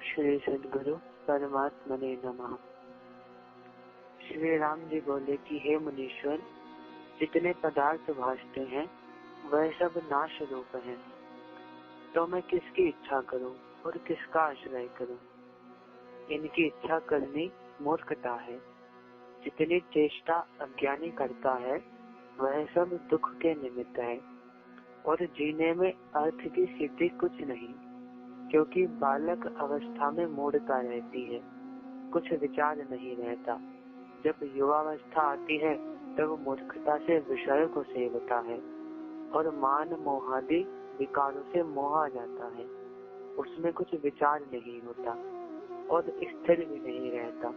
श्री सद्गुरु परमात्मने नमः। श्री राम जी बोले कि हे मुनीश्वर, जितने पदार्थ भासते हैं वह सब नाश रूप हैं, तो मैं किसकी इच्छा करूं और किसका आश्रय करूं? इनकी इच्छा करनी मूर्खता है। जितनी चेष्टा अज्ञानी करता है वह सब दुख के निमित्त है, और जीने में अर्थ की सिद्धि कुछ नहीं, क्योंकि बालक अवस्था में मूढ़ता रहती है, कुछ विचार नहीं रहता। जब युवावस्था आती है तब मूर्खता से विषय को सेवता है और मान मोहादि विकारों से मोह आ जाता है। उसमें कुछ विचार नहीं होता और स्थिर भी नहीं रहता।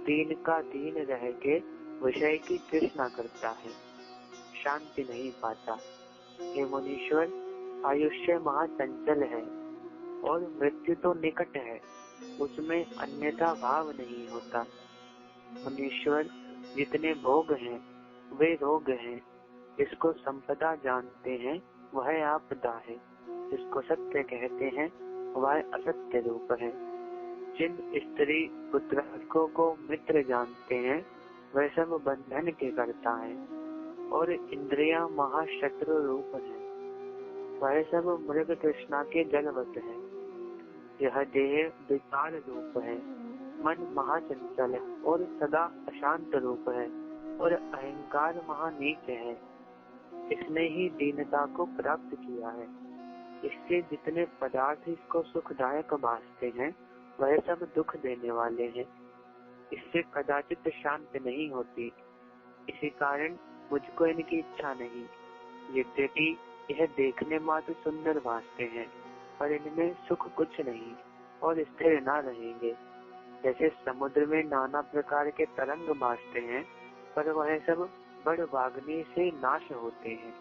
दीन का दीन रह के विषय की तृष्णा करता है, शांति नहीं पाता। हे मुनीश्वर, आयुष्य महाचंचल है और मृत्यु तो निकट है, उसमें अन्यथा भाव नहीं होता। मुनीश्वर, जितने भोग हैं वे रोग हैं, जिसको संपदा जानते हैं वह आपदा है, जिसको सत्य कहते हैं वह असत्य रूप है। जिन स्त्री पुत्रकों को मित्र जानते हैं वह सब बंधन के करता है, और इंद्रियां महाशत्रु रूप है, वह सब मृग तृष्णा के जलवत है। यह देह विकार रूप है, मन महाचंचल और सदा अशांत रूप है, और अहंकार महानीच है। इसने ही दीनता को प्राप्त किया है। इससे जितने पदार्थ इसको सुखदायक भासते हैं वह सब दुख देने वाले हैं। इससे कदाचित शांत नहीं होती। इसी कारण मुझको इनकी इच्छा नहीं। यद्यपि यह देखने मात्र सुंदर भासते हैं, पर इनमें सुख कुछ नहीं और स्थिर न रहेंगे। जैसे समुद्र में नाना प्रकार के तरंग भासते हैं, पर वह सब बड़ वाग्नि से नाश होते हैं,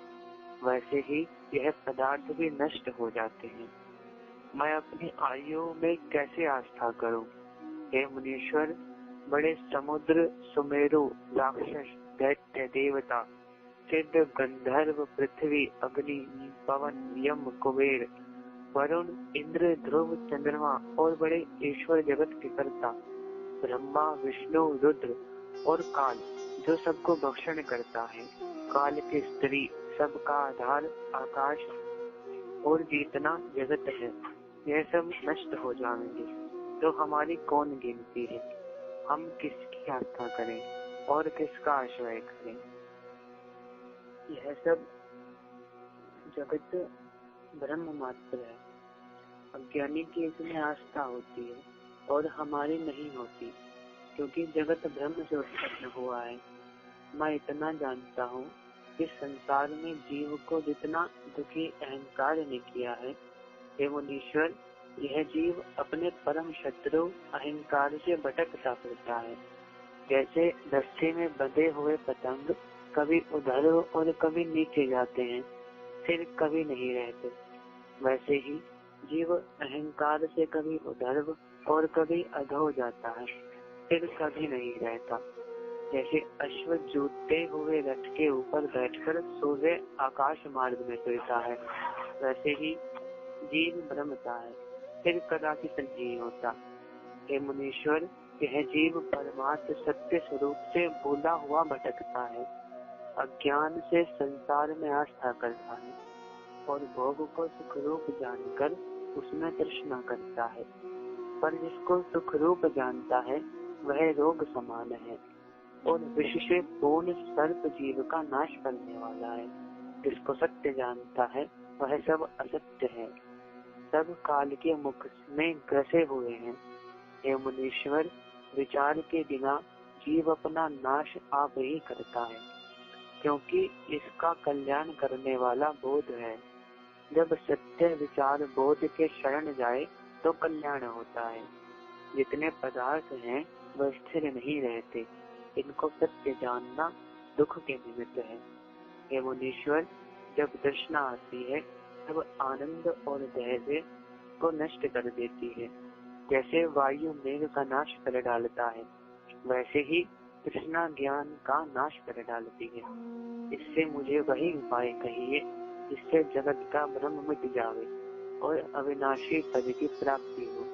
वैसे ही यह पदार्थ भी नष्ट हो जाते हैं। मैं अपनी आयु में कैसे आस्था करूं? हे मुनीश्वर, बड़े समुद्र, सुमेरु, राक्षस, दैत्य, देवता, सिद्ध, गंधर्व, पृथ्वी, अग्नि, पवन, यम, कुबेर, वरुण, इंद्र, ध्रुव, चंद्रमा और बड़े ईश्वर जगत के कर्ता ब्रह्मा, विष्णु, रुद्र और काल, जो सबको भक्षण करता है, काल की स्त्री, सबका आधार आकाश और जितना जगत है, यह सब नष्ट हो जाएंगे, तो हमारी कौन गिनती है? हम किसकी आस्था करें और किसका आश्रय करें? यह सब जगत ब्रह्म मात्र है। अज्ञानी की इसमें आस्था होती है और हमारी नहीं होती, क्योंकि जगत ब्रह्म से उत्पन्न हुआ है। मैं इतना जानता हूँ कि संसार में जीव को जितना दुखी अहंकार ने किया है, हे मुनीश्वर, यह जीव अपने परम शत्रु अहंकार से भटकता फिरता है। जैसे रस्सी में बंधे हुए पतंग कभी उधर और कभी नीचे जाते हैं, फिर कभी नहीं रहते, वैसे ही जीव अहंकार से कभी उधर और कभी अधो जाता है, फिर कभी नहीं रहता। जैसे अश्व जूते हुए रथ के ऊपर बैठकर सूर्य आकाश मार्ग में फिरता है, वैसे ही जीव भ्रमता है, फिर कदाचित नहीं होता। हे मुनीश्वर, यह जीव परमार्थ सत्य स्वरूप से भूला हुआ भटकता है, अज्ञान से संसार में आस्था करता है और भोग को सुख रूप जानकर उसमें तृष्णा करता है। पर जिसको सुख रूप जानता है वह रोग समान है और विष से पूर्ण सर्प जीव का नाश करने वाला है। जिसको सत्य जानता है वह सब असत्य है, सब काल के मुख में ग्रसे हुए हैं। हे मुनीश्वर, विचार के बिना जीव अपना नाश आप ही करता है, क्योंकि इसका कल्याण करने वाला बोध है। जब सत्य विचार बोध के शरण जाए तो कल्याण होता है। जितने पदार्थ हैं वह स्थिर नहीं रहते, इनको सत्य जानना दुख के निमित्त है। हे मुनीश्वर, जब तृष्णा आती है तब आनंद और धैर्य को नष्ट कर देती है। जैसे वायु मेघ का नाश कर डालता है, वैसे ही तृष्णा ज्ञान का नाश कर डालती है। इससे मुझे वही उपाय कहिए जिससे जगत का भ्रम मिट जावे और अविनाशी पद की प्राप्ति हो।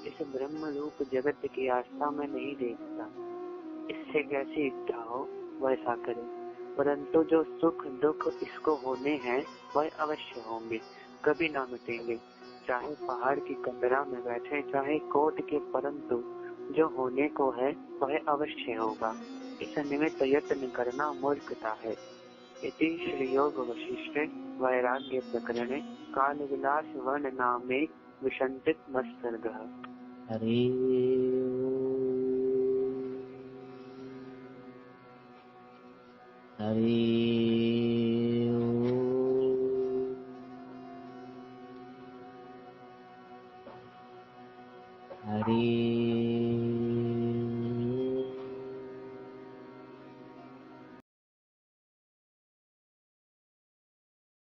इस ब्रह्म रूप जगत की आस्था में नहीं देखता। इससे कैसी इच्छा हो वैसा करे, परंतु जो सुख दुख इसको होने हैं वह अवश्य होंगे, कभी ना मिटेंगे। चाहे पहाड़ की कंदरा में बैठे, चाहे कोट के, परंतु जो होने को है वह अवश्य होगा। इस निमित्त यत्न करना मूर्खता है। इति श्री योग वशिष्ठे वैराग्य प्रकरणे काल विलास वर्ण नामे विशंतित मत्सर्गः। हरि हरि हरि